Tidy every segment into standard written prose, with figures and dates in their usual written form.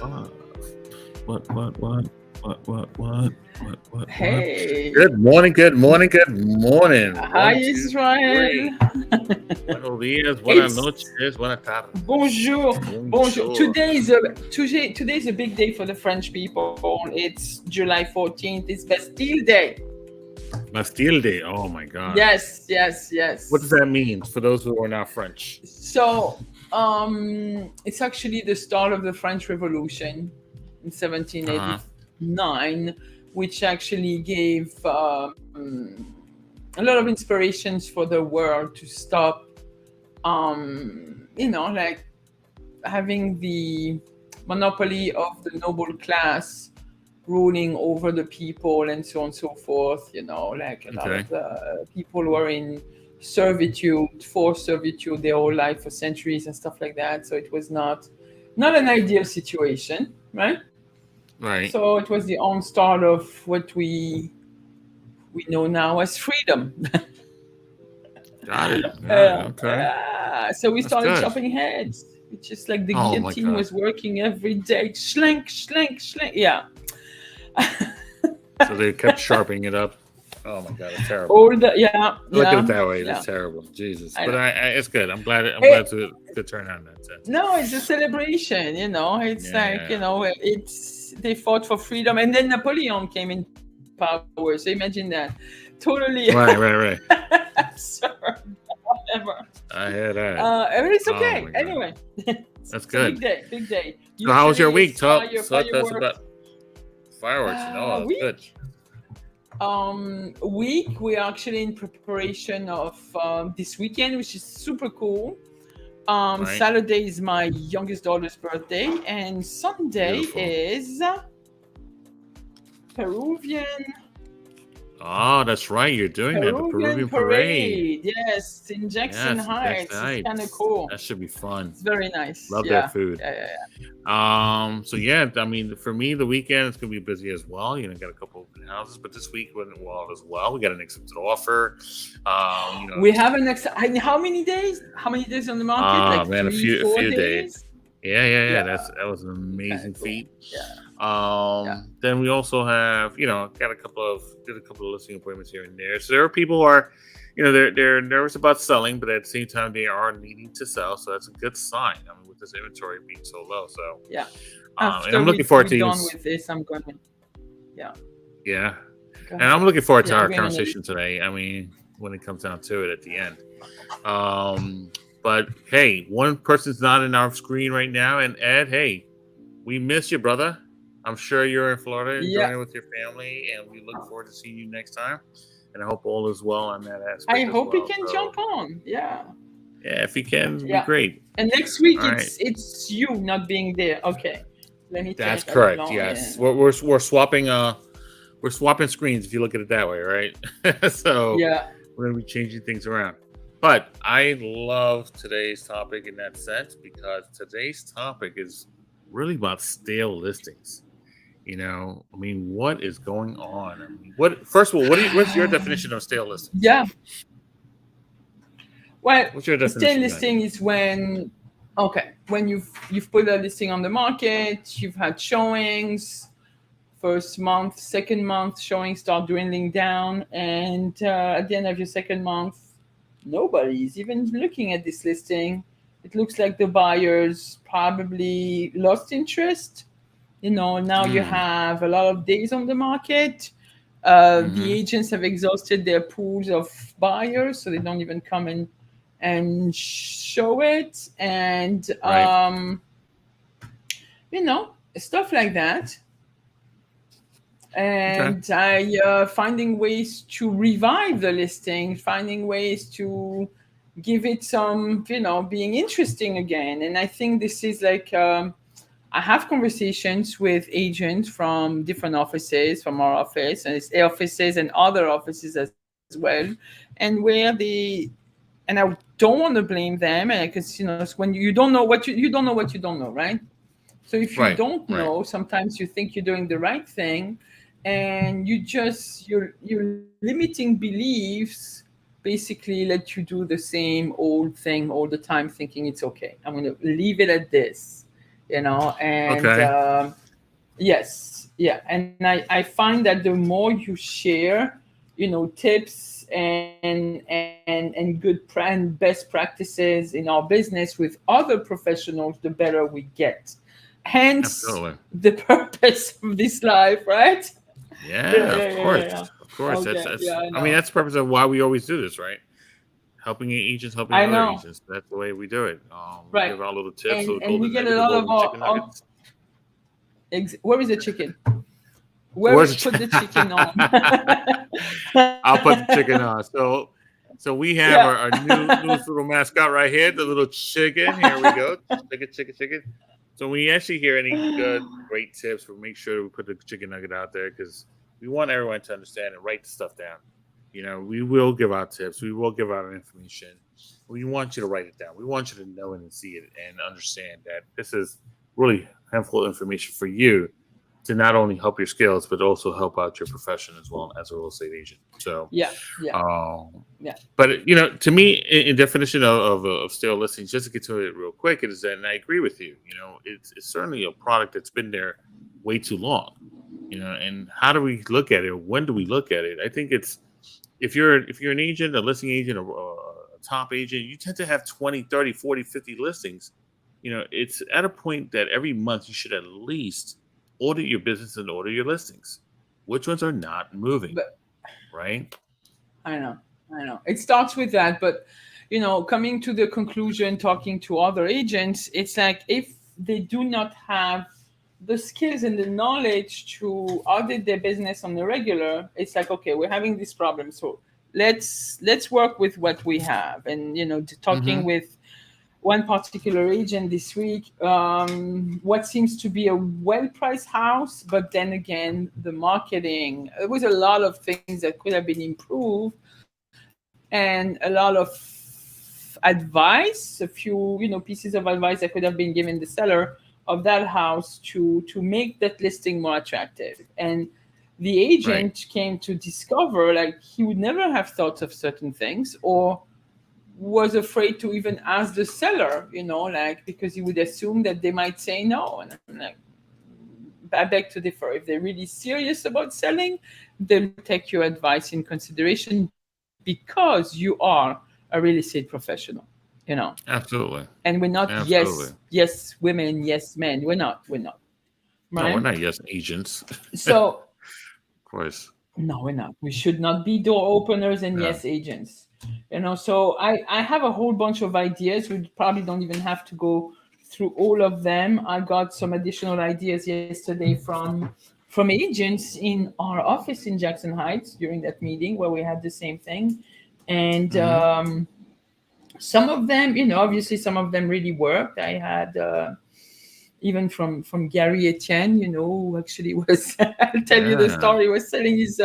What? Hey, Good morning, good morning, good morning. hi One, two, Israel. three. Buenos días, buenas It's noches, buenas tardes. bonjour, bonjour. Bonjour. Today is a big day for the French people. It's July 14th. It's Bastille Day. Bastille Day. Oh my God. Yes, yes, What does yes. that mean for those who are not French? So, it's actually the start of the French Revolution in Uh-huh. 1789, which actually gave a lot of inspirations for the world to stop, like having the monopoly of the noble class ruling over the people and so on and so forth. Like a lot Okay. of the people were in servitude, forced servitude their whole life for centuries and stuff like that. So it was not an ideal situation, right? Right. So it was the onstart of what we know now as freedom. Got it. Got it. Okay. So we That's started good. chopping heads. It's just like the Oh my guillotine God. was working every day. Schlenk, schlenk, schlenk. Yeah. So they kept sharpening it up. Oh my God, it's terrible. All the yeah, Look at it yeah, that way. yeah. It's terrible. Jesus. I But know. it's good. I'm glad. I'm Eh, glad to turn out in that sense. no, it's a celebration. It's Yeah. like Yeah. it's they fought for freedom, and then Napoleon came in power. So imagine that. Totally Right. Right. Right. absurd. Whatever. I hear that. But it's Oh okay. my God. Anyway, That's it's a big good. day. Big day. So how was your Usually week? it's Talk to us fireworks. about fireworks. That's good. Week. Week. We are actually in preparation of this weekend, which is super cool. Right. Saturday is my youngest daughter's birthday, and Sunday Beautiful. is Peruvian Oh, that's right. You're doing that. The Peruvian Peruvian parade. parade. Yes, in Jackson Yes, Jackson Heights. It's kind of Heights. cool. That should be fun. It's very nice. Love that Yeah, food. yeah. So yeah, I mean, for me, the weekend is gonna be busy as well. Got a couple open houses, but this week went well as well. We got an accepted offer. We have an how many days? How many days on the market? Like Man, a three, few 4 days. days? Yeah. Yeah, That was an amazing kind of cool. feat. Yeah. Then we also have, got a couple of listing appointments here and there. So there are people who are, they're nervous about selling, but at the same time they are needing to sell. So that's a good sign. I mean, with this inventory being so low. So Yeah. and After I'm looking forward to we're even done with this, I'm gonna. Yeah. yeah, Go and ahead. I'm looking forward to Yeah, our we're gonna. conversation today. I mean, when it comes down to it at the end. But hey, one person's not in our screen right now, and Ed, hey, we miss you, brother. I'm sure you're in Florida enjoying Yeah. it with your family, and we look forward to seeing you next time. And I hope all is well on that I aspect as hope you well. can So jump on. Yeah. yeah, if you can, it'd be Yeah. great. And next week All right, it's you not being there. Okay. Let me that's take that correct. along. Yes, we're swapping screens if you look at it that way, right? So Yeah. we're gonna be changing things around. But I love today's topic in that sense because today's topic is really about stale listings. I mean, what is going on? I mean, first of all, what's your definition of stale listings? Yeah. Well, What's your a stale definition of that? listing is when you've put a listing on the market, you've had showings, first month, second month, showings start dwindling down, and at the end of your second month, nobody's even looking at this listing. It looks like the buyers probably lost interest. Now you Mm, have a lot of days on the market. The mm-hmm. agents have exhausted their pools of buyers, so they don't even come and show it, and Right. stuff like that. Okay. And finding ways to revive the listing, finding ways to give it some, being interesting again. And I think this is like I have conversations with agents from different offices, from our office and its offices and other offices as well, and where and I don't want to blame them, and because when you don't know what you don't know what you don't know, right? So if you Right. don't Right. know, sometimes you think you're doing the right thing, and your limiting beliefs basically let you do the same old thing all the time, thinking it's okay. I'm going to leave it at this, And Okay. yes, yeah. And I find that the more you share, tips and good and best practices in our business with other professionals, the better we get. Hence Absolutely. the purpose of this life, right? Yeah, Yeah, yeah, of yeah, yeah, course. yeah. Of course. Okay, That's yeah, I I mean, know. that's the purpose of why we always do this, right? Helping agents, helping I other know. agents. That's the way we do it. We Right. give out little tips, little And we golden get nuggets, a the lot of golden chicken nuggets. where is the chicken? Where Where's the put the chicken on? I'll put the chicken on. So we have Yeah. our new newest little mascot right here, the little chicken. Here we go. Chicken, chicken, chicken. So when you actually hear any good, great tips, we'll make sure we put the chicken nugget out there because we want everyone to understand and write the stuff down. We will give out tips. We will give out information. We want you to write it down. We want you to know it and see it and understand that this is really helpful information for you to not only help your skills but also help out your profession as well as a real estate agent. So, Yeah, yeah, um, yeah. but to me, in definition of stale listings, just to get to it real quick, it is that, and I agree with you. It's certainly a product that's been there way too long. And how do we look at it? When do we look at it? I think it's if you're an agent, a listing agent, a top agent, you tend to have 20, 30, 40, 50 listings. It's at a point that every month you should at least audit your business and order your listings. Which ones are not moving, But right? I know, I know. It starts with that, but coming to the conclusion, talking to other agents, it's like if they do not have the skills and the knowledge to audit their business on the regular, it's like, okay, we're having this problem, so let's work with what we have. And talking Mm-hmm. with one particular agent this week, what seems to be a well-priced house, but then again, the marketing, there was a lot of things that could have been improved, and a lot of advice, a few pieces of advice that could have been given the seller of that house to make that listing more attractive. And the Right. agent came to discover like he would never have thought of certain things, or was afraid to even ask the seller, like because he would assume that they might say no. And I'm like, I beg to differ. If they're really serious about selling, they'll take your advice in consideration because you are a real estate professional, you know. Absolutely. And we're not Absolutely. yes women, yes men. We're not, No, we're right? not yes agents. Of So course. no, we're not. We should not be door openers and Yeah. yes agents. So I have a whole bunch of ideas. We probably don't even have to go through all of them. I got some additional ideas yesterday from agents in our office in Jackson Heights during that meeting where we had the same thing. And Mm-hmm. some of them, obviously some of them really worked. I had even from Gary Etienne, who actually was I'll tell you the Yeah. story, was selling his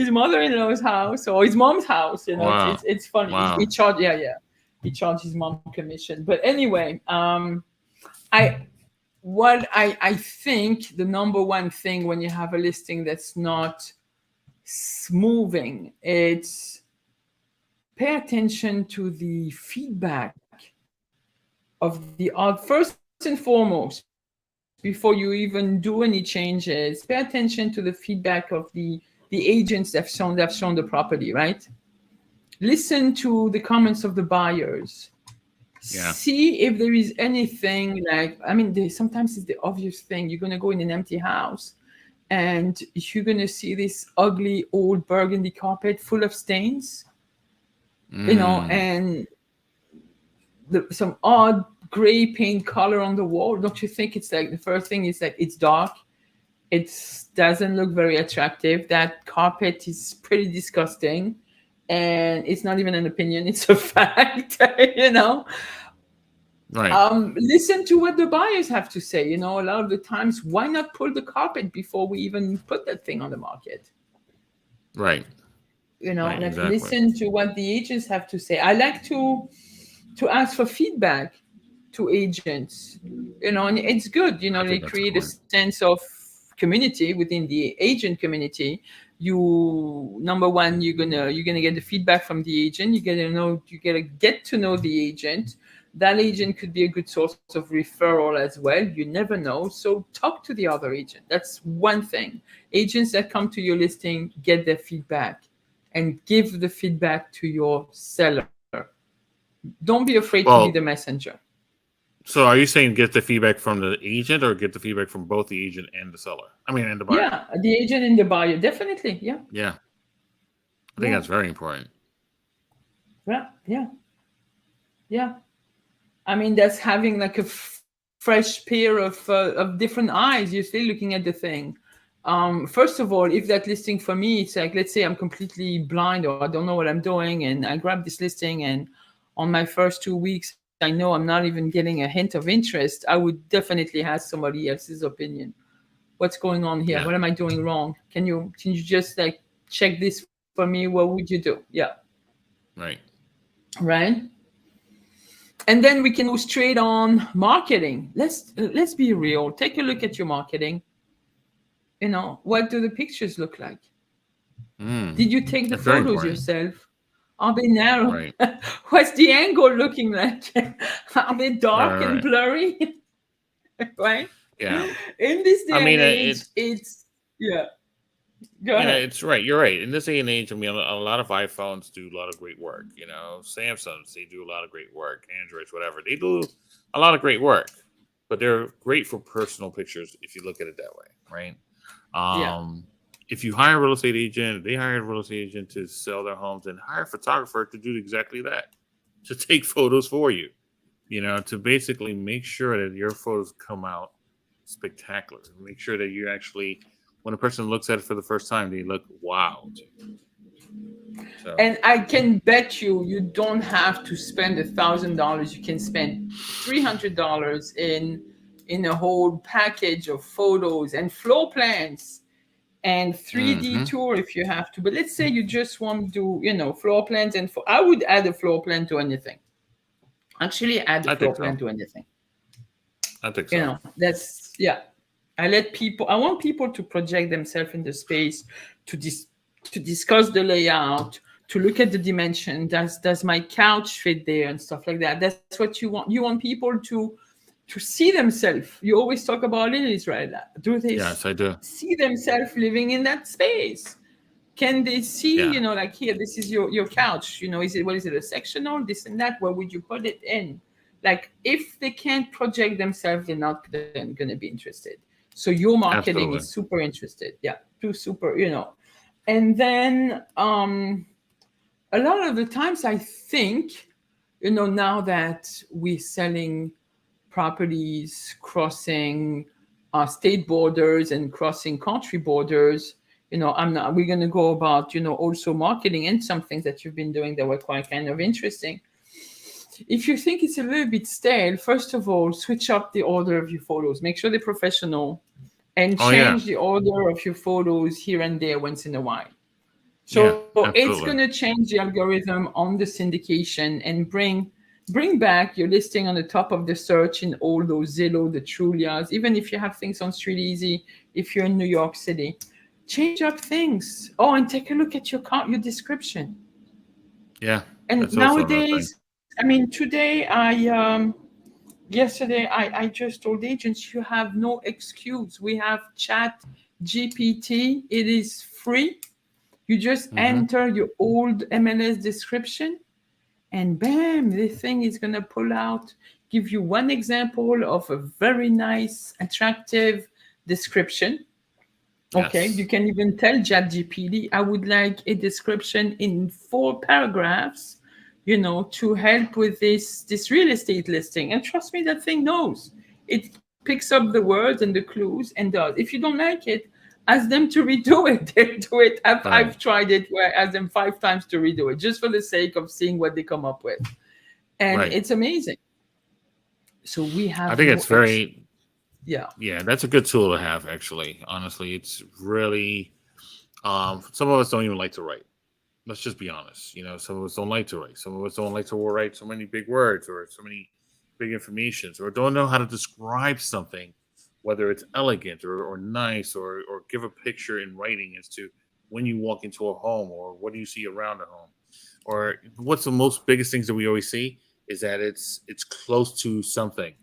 mother-in-law's house or his mom's house. It's Wow. it's, it's funny. He Wow. charged, yeah, yeah. He charged his mom commission. But anyway, I what I think the number one thing when you have a listing that's not moving, it's pay attention to the feedback of the art first and foremost before you even do any changes. Pay attention to the feedback of the agents that have shown the property, right? Listen to the comments of the buyers. Yeah. See if there is anything like, I mean, sometimes it's the obvious thing. You're going to go in an empty house and you're going to see this ugly old burgundy carpet full of stains, Mm. and some odd gray paint color on the wall. Don't you think it's like the first thing is like it's dark? It doesn't look very attractive. That carpet is pretty disgusting. And it's not even an opinion, it's a fact. Right. Listen to what the buyers have to say. A lot of the times, why not pull the carpet before we even put that thing on the market? Right. Right. Like Exactly. listen to what the agents have to say. I like to ask for feedback to agents, and it's good. I They think that's a create good a one. sense of community within the agent community. You number one, you're gonna get the feedback from the agent. You gotta get to know the agent. that agent could be a good source of referral as well. You never know. So talk to the other agent. That's one thing. Agents that come to your listing, get their feedback and give the feedback to your seller. Don't be afraid to be the Well, messenger. so are you saying get the feedback from the agent or get the feedback from both the agent and the seller? I mean, and the buyer. Yeah, the agent and the buyer, definitely. Yeah, Yeah, I think yeah, that's very important. yeah, yeah, yeah. I mean, that's having like a fresh pair of different eyes. You're still looking at the thing. First of all, if that listing for me, it's like, let's say I'm completely blind or I don't know what I'm doing, and I grab this listing, and on my first 2 weeks, I know I'm not even getting a hint of interest. I would definitely ask somebody else's opinion. What's going on here? What Yeah, am I doing wrong? Can you just like check this for me? What would you do? Yeah, right. right. And then we can go straight on marketing. Let's be real. Take a look at your marketing. What do the pictures look like? Mm, Did you take the that's very photos important. yourself? Are they narrow? Right. What's the angle looking like? Are they Right. dark Right. and Right. blurry? Right. Yeah. In this I day and mean, age, it's yeah. Go ahead. it's right. You're right. In this day and age, I mean, a lot of iPhones do a lot of great work. Samsungs, they do a lot of great work. Androids, whatever, they do a lot of great work. But they're great for personal pictures if you look at it that way, right? Yeah. Um, if you hire a real estate agent, they hire a real estate agent to sell their homes, and hire a photographer to do exactly that, to take photos for you. To basically make sure that your photos come out spectacular. Make sure that you actually, when a person looks at it for the first time, they look wow to you. So And I can bet you don't have to spend $1,000. You can spend $300 in a whole package of photos and floor plans and 3D hmm tour if you have to. But let's say you just want to do, floor plans, and I would add a floor plan to anything. Actually, add a I floor think plan so. to anything. I think so. That's yeah. I want people to project themselves in the space, to to discuss the layout, to look at the dimension. Does my couch fit there and stuff like that? That's what you want. You want people to see themselves. You always talk about it, is right. Do they Yes, I do. see themselves living in that space? Can they see, Yeah, like, here, this is your couch, is it, what is it, a sectional, this and that, where would you put it in? Like, if they can't project themselves, they're not going to be interested. So your marketing is absolutely. super interested. Yeah, too super, and then a lot of the times I think, now that we're selling properties crossing state borders and crossing country borders, I'm not we're going to go about, also marketing and some things that you've been doing that were quite kind of interesting. If you think it's a little bit stale, first of all, switch up the order of your photos, make sure they're professional, and Oh yeah, change the order of your photos here and there once in a while. yeah, So it's going to absolutely. change the algorithm on the syndication and bring back your listing on the top of the search in all those Zillow, the Trulias, even if you have things on Street Easy, if you're in New York City. Change up things. Oh, and take a look at your description. Yeah, And that's also another thing. nowadays, I mean, today yesterday I just told agents, you have no excuse. We have Chat GPT. It is free. You just hmm enter your old MLS description, and bam, the thing is going to pull out, give you one example of a very nice, attractive description. Okay, you Yes. can even tell ChatGPT, I would like a description in 4 paragraphs, to help with this real estate listing. And trust me, that thing knows. It picks up the words and the clues and does. If you don't like it, ask them to redo it. They'll do it. I've Right. tried it where I asked them 5 times to redo it just for the sake of seeing what they come up with. And Right. it's amazing. So we I have think it's no very, yeah. yeah, that's a good tool to have. Actually, honestly, it's really. Some of us don't even like to write. Let's just be honest. Some of us don't like to write. Some of us don't like to write so many big words or so many big informations, or don't know how to describe something, whether it's elegant or nice, or give a picture in writing as to when you walk into a home, or what do you see around a home, or what's the most biggest things that we always see. is that it's close to something,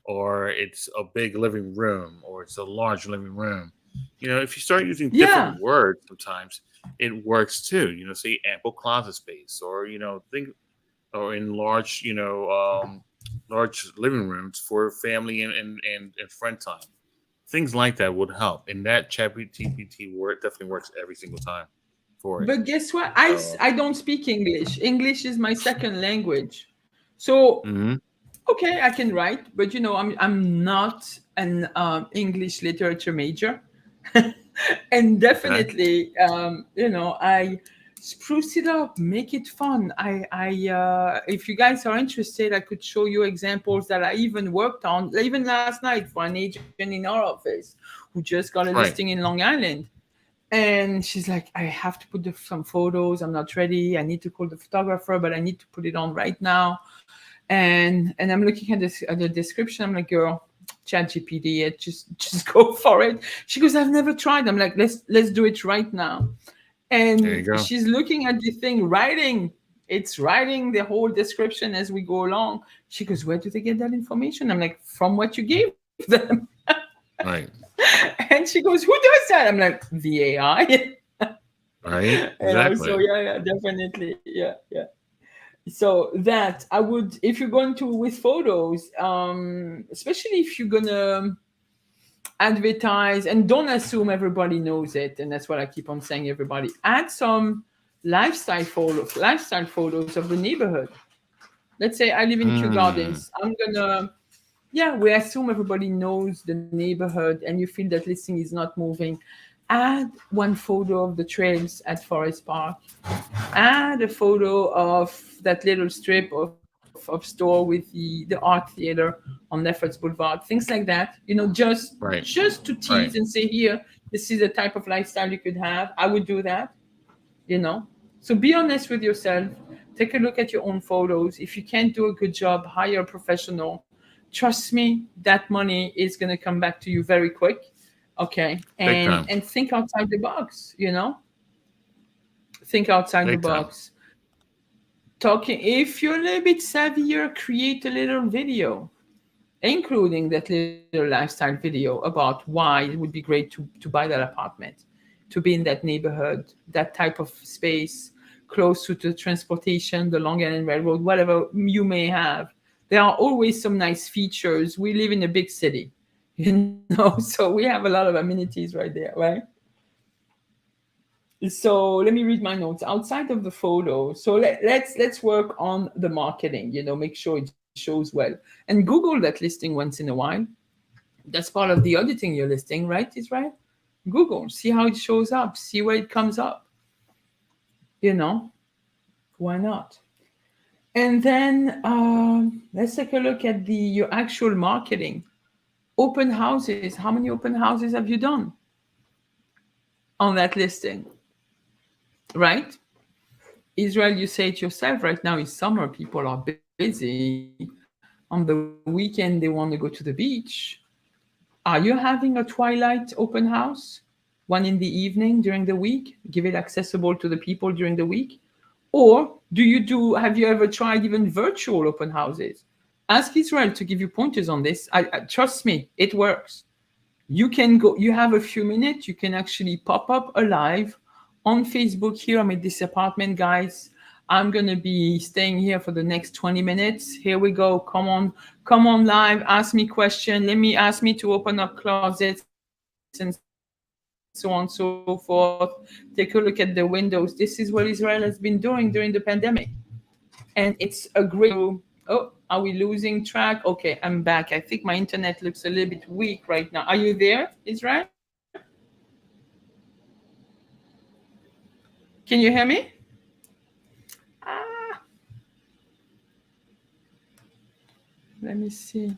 or it's a big living room, or it's a large living room. If you start using different Yeah. words, sometimes it works too. Say ample closet space, or think, or in large, large living rooms for family and friend time. Things like that would help. And that ChatGPT word definitely works every single time for it. But guess what? So, I don't speak English. English is my second language. So mhm, okay, I can write, but I'm not an English literature major, and okay, definitely I spruce it up, make it fun. If you guys are interested, I could show you examples that I even worked on even last night for an agent in our office who just got a listing right, in Long Island. And she's like, I have to put some photos. I'm not ready. I need to call the photographer, but I need to put it on right now. And I'm looking at this at the description. I'm like, girl, chat GPT it, just go for it. She goes, I've never tried. I'm like, let's do it right now. there you And go. she's looking at the thing, writing. It's writing the whole description as we go along. She goes, where do they get that information? I'm like, from what you gave them. Right, And she goes, who does that? I'm like, the AI. right, So exactly. yeah, definitely. Yeah. So that I would, if you're going to with photos, especially if you're gonna advertise, and don't assume everybody knows it, and that's what I keep on saying, everybody add some lifestyle photos of the neighborhood. Let's say I live in Kew Mm, Gardens. I'm gonna, yeah, we assume everybody knows the neighborhood and you feel that listing is not moving. Add one photo of the trails at Forest Park. Add a photo of that little strip of store with the art theater on Lefferts Boulevard, things like that. right, Just to tease right. and say, here, this is the type of lifestyle you could have. I would do that. you know so be honest with yourself. Take a look at your own photos. If you can't do a good job, hire a professional. Trust me, that money is going to come back to you very quick. Okay, Big and time, think outside the box. Think outside the big time. box. Talking, if you're a little bit savvier, create a little video including that little lifestyle video about why it would be great to buy that apartment, to be in that neighborhood, that type of space, close to the transportation, the Long Island Railroad, whatever you may have. There are always some nice features. We live in a big city, so we have a lot of amenities right there, right? So let me read my notes outside of the photo. So let's work on the marketing. Make sure it shows well, and Google that listing once in a while. That's part of the auditing your listing, right? Is right. Google, see how it shows up, see where it comes up. You know, why not? And then let's take a look at the your actual marketing. Open houses. How many open houses have you done on that listing? Right? Israel, you say it yourself. Right now is summer. People are busy. On the weekend, they want to go to the beach. Are you having a twilight open house? One in the evening during the week? Give it accessible to the people during the week? Or have you ever tried even virtual open houses? Ask Israel to give you pointers on this. Trust me, it works. You can go, you have a few minutes, you can actually pop up a live on Facebook. Here, I'm at this apartment, guys. I'm gonna be staying here for the next 20 minutes. Here we go. Come on live, ask me question. Ask me to open up closets and so on and so forth. Take a look at the windows. This is what Israel has been doing during the pandemic. And it's a great oh, are we losing track? Okay, I'm back. I think my internet looks a little bit weak right now. Are you there, Israel? Can you hear me? Ah, let me see.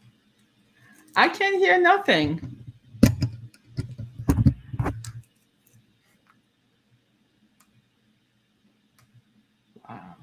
I can hear nothing. Wow.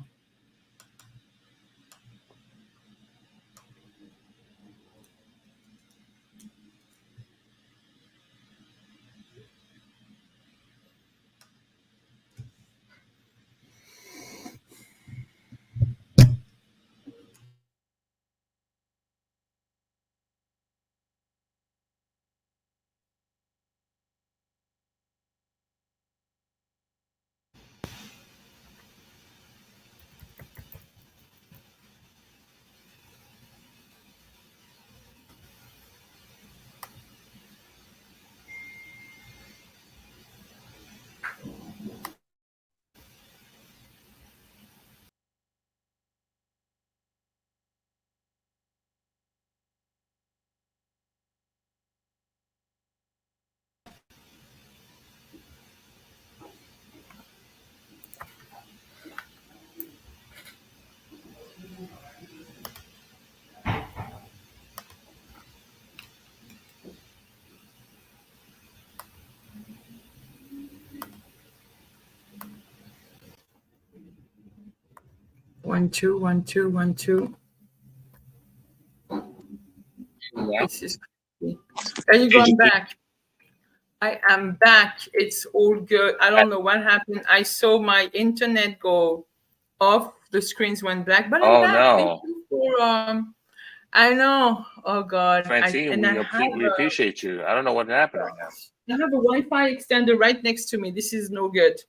1 2 1 2 1 2. Yeah. This is are you going back? I am back. It's all good. I don't know what happened. I saw my internet go off. The screens went black, but I'm Oh back. Thank no, you for I know. Oh God. Francine, we appreciate you. I don't know what happened right now. I have a Wi-Fi extender right next to me. This is no good.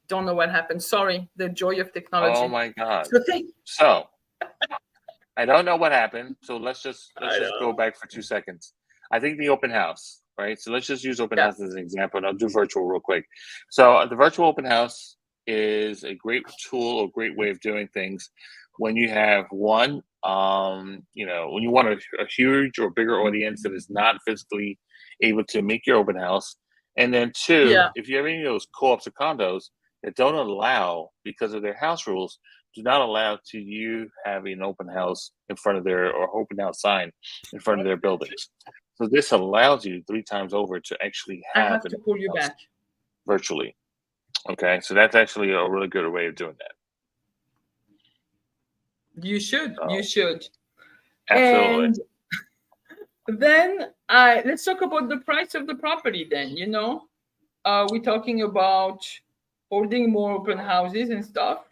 Don't know what happened. Sorry. The joy of Oh technology. my God. So thank. So I don't know what happened. So let's I just go know. back for 2 seconds. I think the open house, right? So let's just use open Yeah. house as an example, and I'll do virtual real quick. So the virtual open house is a great tool or great way of doing things when you have one, when you want a huge or bigger audience that is not physically able to make your open house, and then two, Yeah. if you have any of those co-ops or condos that don't allow because of their house rules do not allow to you have an open house in front of their or open house sign in front of their buildings. So this allows you 3 times over to actually I have have an to pull you open house back. virtually. Okay, so that's actually a really good way of doing that. You should. You So should. absolutely, And then let's talk about the price of the property. Then we're talking about holding more open houses and stuff.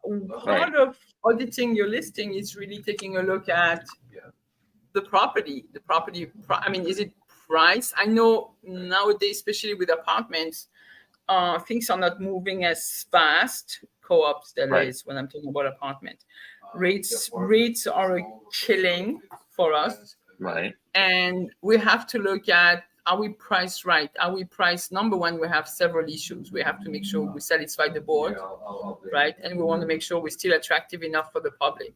right, Part of auditing your listing is really taking a look at the property. I mean, is it price? I know nowadays, especially with apartments, things are not moving as fast. Co-ops, that right, is, when I'm talking about apartment rates are killing for us, right, and we have to look at, are we priced right? Are we priced? Number one, we have several issues. We have to make sure we satisfy the board, right? And we want to make sure we're still attractive enough for the public,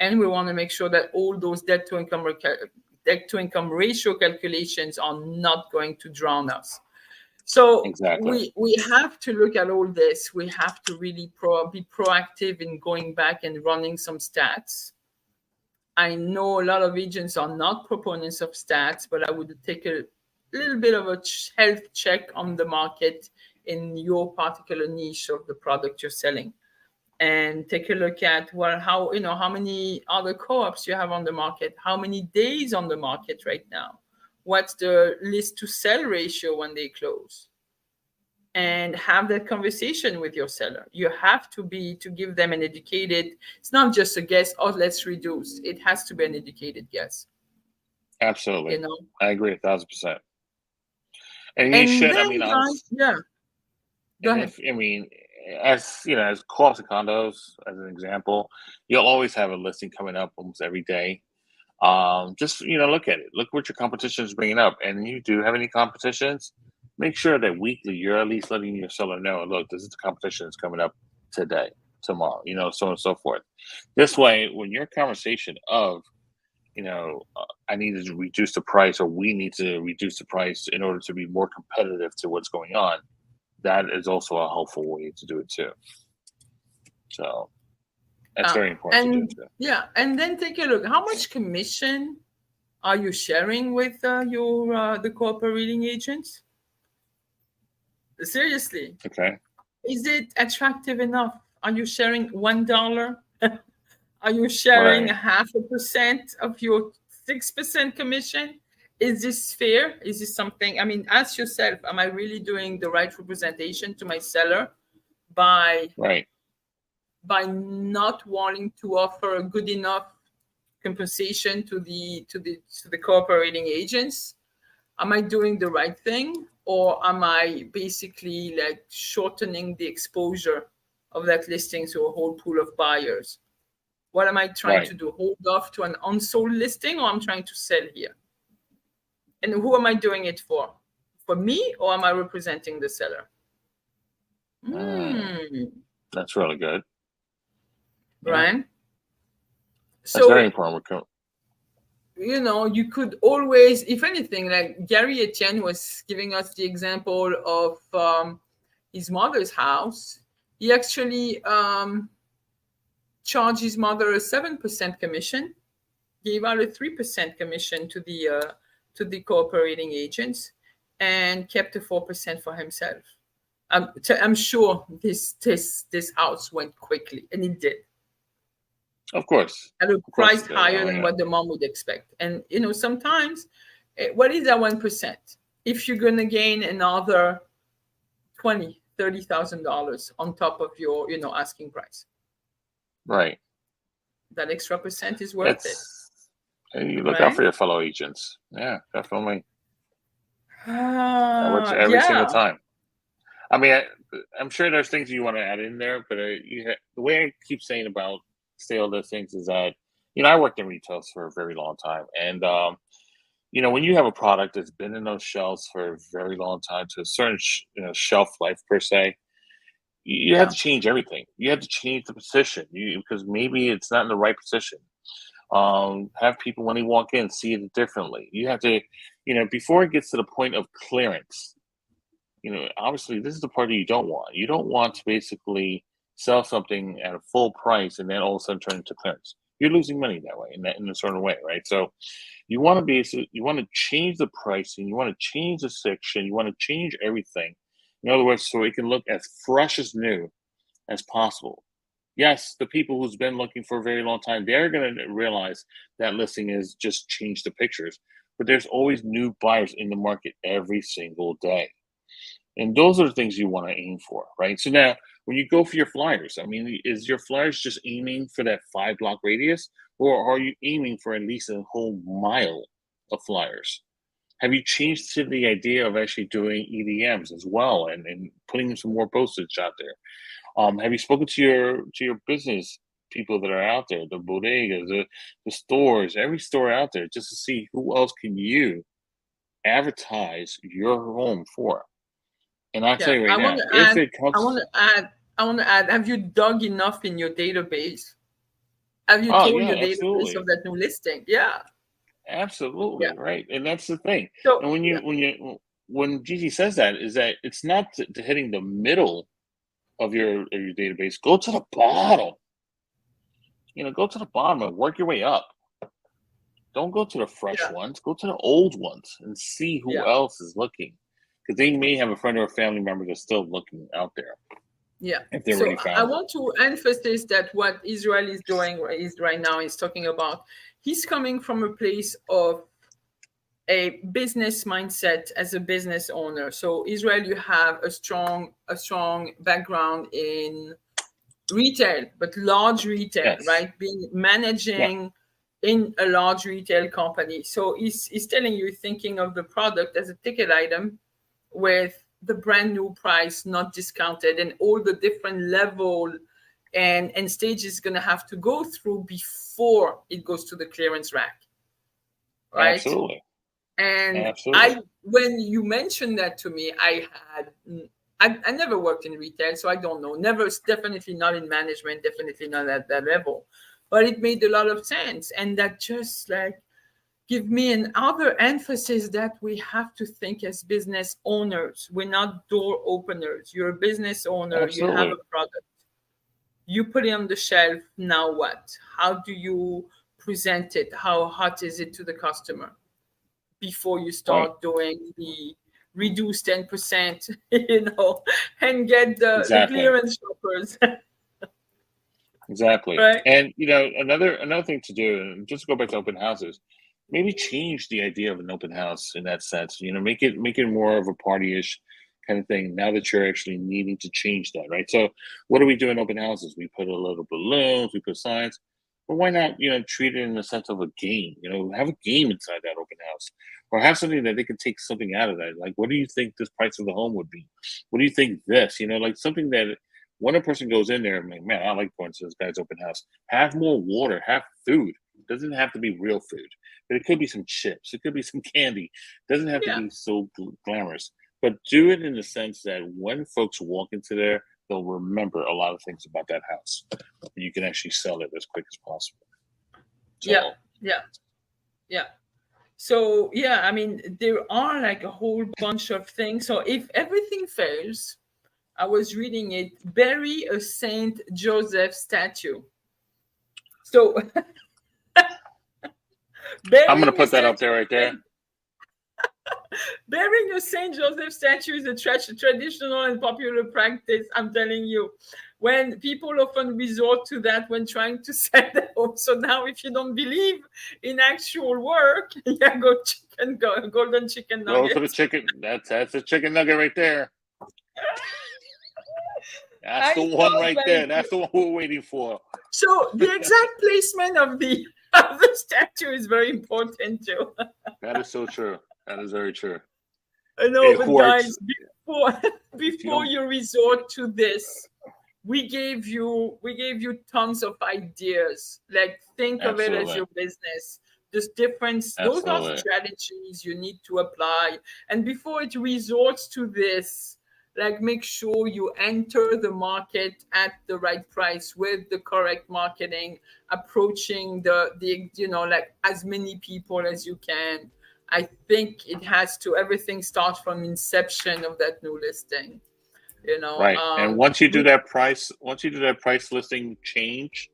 and we want to make sure that all those debt to income ratio calculations are not going to drown us. So exactly, we have to look at all this. We have to really be proactive in going back and running some stats. I know a lot of agents are not proponents of stats, but I would take a little bit of a health check on the market in your particular niche of the product you're selling, and take a look at how many other co-ops you have on the market, how many days on the market right now, what's the list to sell ratio when they close, and have that conversation with your seller. You have to give them an educated, it's not just a guess, oh, let's reduce. It has to be an educated guess, absolutely. you know. I agree 1,000%. And you And should. I then, mean, guys, yeah, go and ahead. if I mean, as you know, as co-ops and condos, as an example, you'll always have a listing coming up almost every day. Just look at it. Look what your competition is bringing up, and you do have any competitions. Make sure that weekly you're at least letting your seller know, look, this is the competition that's coming up today, tomorrow, so on and so forth. This way, when your conversation of I need to reduce the price, or we need to reduce the price in order to be more competitive to what's going on, that is also a helpful way to do it too. So that's very important to do And too. yeah, and then take a look. How much commission are you sharing with your the cooperating agents? Seriously, Okay. is it attractive enough? Are you sharing $1? Are you sharing Right. 0.5% of your 6% commission? Is this fair? Is this something? I mean, ask yourself: am I really doing the right representation to my seller by Right. not wanting to offer a good enough compensation to the cooperating agents? Am I doing the right thing, or am I basically like shortening the exposure of that listing to a whole pool of buyers? What am I trying Right. to do? Hold off to an unsold listing, or I'm trying to sell here? And who am I doing it for? For me, or am I representing the seller? Mm, Hmm. that's really good. Yeah. Right. That's very So important. you could always, if anything, like Gary Etienne was giving us the example of his mother's house. He actually charged his mother a 7% commission, gave out a 3% commission to the cooperating agents, and kept a 4% for himself. I'm sure this house went quickly, and it did. Of course. at a Of course price it does. higher I than mean, what the mom would expect. And sometimes, what is that 1%? If you're gonna gain another 20, $30,000 on top of your asking price, right. that extra percent is worth it, It's you look out right? for your fellow agents. Yeah, definitely. Every single Yeah, time. I mean, I'm sure there's things you want to add in there, but the way I keep saying about stale listings is that I worked in retail for a very long time, and when you have a product that's been in those shelves for a very long time to a certain shelf life per se, you have yeah, to change everything. You have to change the position because maybe it's not in the right position. Have people when they walk in see it differently. You have to, before it gets to the point of clearance. Obviously, this is the part that you don't want. You don't want to basically sell something at a full price and then all of a sudden turn into clearance. You're losing money that way, in a certain way, right? So you want to change the pricing, you want to change the section, you want to change everything. In other words, so it can look as fresh as new as possible. Yes, the people who's been looking for a very long time, they're going to realize that listing is just change the pictures. But there's always new buyers in the market every single day. And those are the things you want to aim for, right? So now, when you go for your flyers, I mean, is your flyers just aiming for that 5 block radius, or are you aiming for at least a whole mile of flyers? Have you changed to the idea of actually doing EDMs as well, and putting some more postage out there? Have you spoken to your business people that are out there, the bodegas, the stores, every store out there, just to see who else can you advertise your home for? And I'll tell yeah. you right I want now, to if add. it I comes, want to add. I want to add. Have you dug enough in your database? Have you oh told yeah, your database of absolutely, that new listing? Yeah, yeah. absolutely, right, and that's the thing. So And yeah, when Gigi says that, is that it's not to hitting the middle of your database. Go to the bottom. Go to the bottom and work your way up. Don't go to the fresh yeah, ones. Go to the old ones and see who yeah. else is looking, because they may have a friend or a family member that's still looking out there Yeah. if they So already I found it. want to emphasize that what Israel is doing is right now is talking about. He's coming from a place of a business mindset as a business owner. So Israel, you have a strong background in retail, but large retail, Yes. right? Being Yeah. managing in a large retail company. So he's telling you thinking of the product as a ticket item with the brand new price not discounted and all the different level and stages going to have to go through before it goes to the clearance rack, right? Absolutely. And Absolutely. when you mentioned that to me, I never worked in retail, so I don't know. Never, definitely not in management, definitely not at that level. But it made a lot of sense, and that just like give me another emphasis that we have to think as business owners. We're not door openers. You're a business owner. You have a Absolutely. product. You put it on the shelf. Now what? How do you present it? How hot is it to the customer before you Right. start doing the reduce 10%, and get the Exactly. clearance shoppers, Exactly. right? And another thing to do, and just to go back to open houses, maybe change the idea of an open house in that sense. Make it more of a party-ish kind of thing. Now that you're actually needing to change that, right? So, what do we do in open houses? We put a little balloons, we put signs. But why not, treat it in the sense of a game? Have a game inside that open house, or have something that they can take something out of that. Like, what do you think this price of the home would be? What do you think this? Like something that when a person goes in there, I'm like, man, I like going to this guy's open house. Have more water, have food. It doesn't have to be real food, but it could be some chips. It could be some candy. It doesn't have to Yeah, be so glamorous, but do it in the sense that when folks walk into there, they'll remember a lot of things about that house. And you can actually sell it as quick as possible. yeah, So, yeah, yeah. So yeah, I mean, there are like a whole bunch of things. So if everything fails, I was reading it, bury a Saint Joseph statue. So I'm going to burying a put that up statue there of right there. Saint, burying a Saint Joseph statue is a traditional and popular practice. I'm telling you, when people often resort to that when trying to sell their home. So now, if you don't believe in actual work, yeah, golden chicken Go to the nuggets. chicken. That's a chicken nugget right there. That's I the one know, right there. thank you. That's the one we're waiting for. So the exact placement of the of the statue is very important too. That is so true. That is very true. I know, It but works. guys, before If you before don't, you resort to this, we gave you tons of ideas. Like, think of it as absolutely, your business. There's difference. Those are absolutely. strategies you need to apply. And before it resorts to this, like, make sure you enter the market at the right price with the correct marketing, approaching the like as many people as you can. I think it has to everything starts from inception of that new listing. You know, Right. And once you do that price listing change,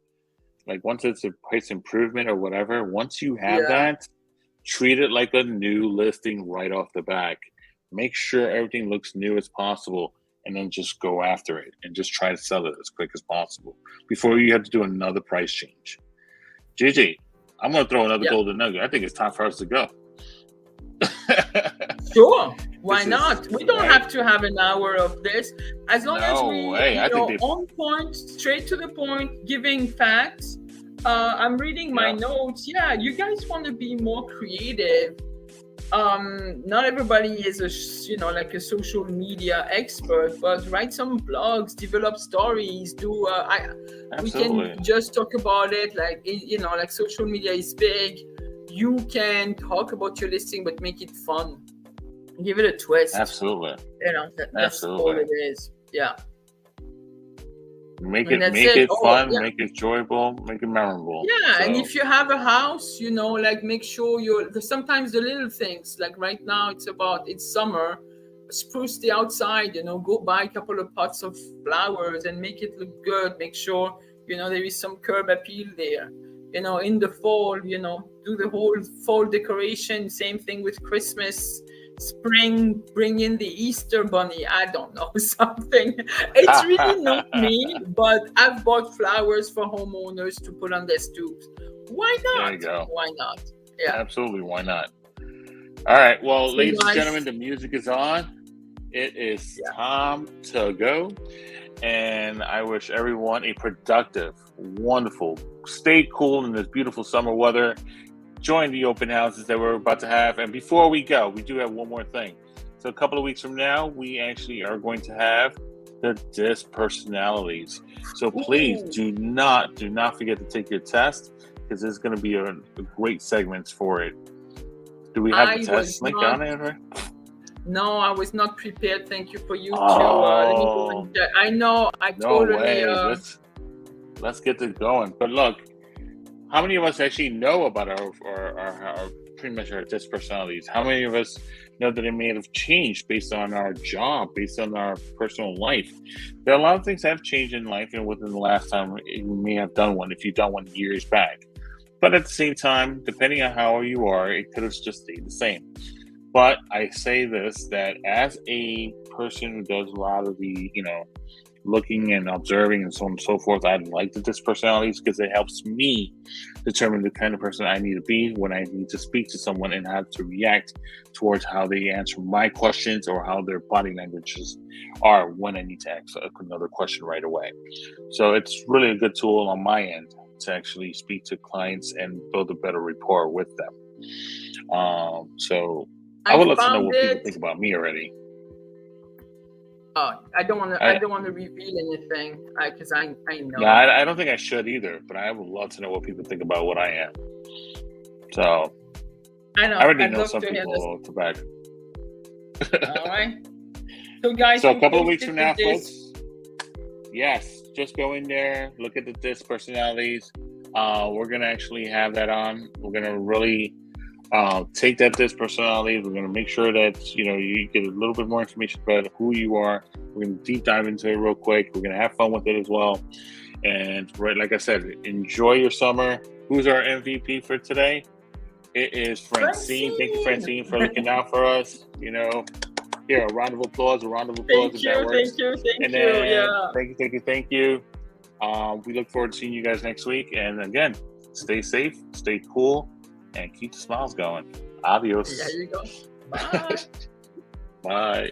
like once it's a price improvement or whatever, once you have yeah. that, treat it like a new listing right off the back. Make sure everything looks new as possible, and then just go after it and just try to sell it as quick as possible before you have to do another price change. Gigi, I'm going to throw another Yeah. golden nugget. I think it's time for us to go. Sure. Why This is not? We don't right. have to have an hour of this. As long as No we, way. I think on point, straight to the point, giving facts. I'm reading my Yeah. notes. Yeah, you guys want to be more creative. Not everybody is like a social media expert, but write some blogs, develop stories, we absolutely. can just talk about it, like, like social media is big. You can talk about your listing, but make it fun, give it a twist. Absolutely. That's all it is. Yeah. Make And it that's it. fun, Yeah. make it enjoyable, make it memorable. Yeah, and So, if you have a house, like, make sure sometimes the little things, like right now it's summer, spruce the outside, go buy a couple of pots of flowers and make it look good. Make sure, there is some curb appeal there. In the fall, do the whole fall decoration. Same thing with Christmas. Spring, bring in the Easter bunny. I don't know, something. It's really not me, but I've bought flowers for homeowners to put on their stoops. Why not? there you go. Why not? Yeah. Absolutely, why not? All right, well, So, ladies and guys, gentlemen, the music is on. It is time to go. And I wish everyone a productive, wonderful, stay cool in this beautiful summer weather. Join the open houses that we're about to have. And before we go, we do have one more thing. So a couple of weeks from now, we actually are going to have the DISC personalities. So please do not forget to take your test, because there's going to be a great segments for it. Do we have the test link on it? Right? No, I was not prepared. Thank you for you too. I know. I no totally. Way. Let's get this going. But look, how many of us actually know about our pretty much our DISC personalities? How many of us know that it may have changed based on our job, based on our personal life? There are a lot of things that have changed in life, and within the last time you may have done one, if you've done one years back. But at the same time, depending on how you are, it could have just stayed the same. But I say this, that as a person who does a lot of the, looking and observing and so on and so forth, I like the DISC personalities, because it helps me determine the kind of person I need to be when I need to speak to someone, and how to react towards how they answer my questions, or how their body languages are when I need to ask another question right away. So it's really a good tool on my end to actually speak to clients and build a better rapport with them. So I would love to know what people think about me already. I don't want to reveal anything, because I know. No, I don't think I should either. But I would love to know what people think about what I am. So I know. I already know some people to back. All right. So guys, so a couple of weeks from now, folks. Yes, just go in there, look at the DISC personalities. We're gonna actually have that on. We're gonna really take that DISC personality. We're going to make sure that you get a little bit more information about who you are. We're going to deep dive into it real quick. We're going to have fun with it as well. And like I said, enjoy your summer. Who's our MVP for today? It is Francine. Thank you, Francine, for looking out for us. Here, a round of applause, if that works. Thank you. And Yeah. then thank you. We look forward to seeing you guys next week. And again, stay safe, stay cool, and keep the smiles going. Adios. There you go. Bye. Bye.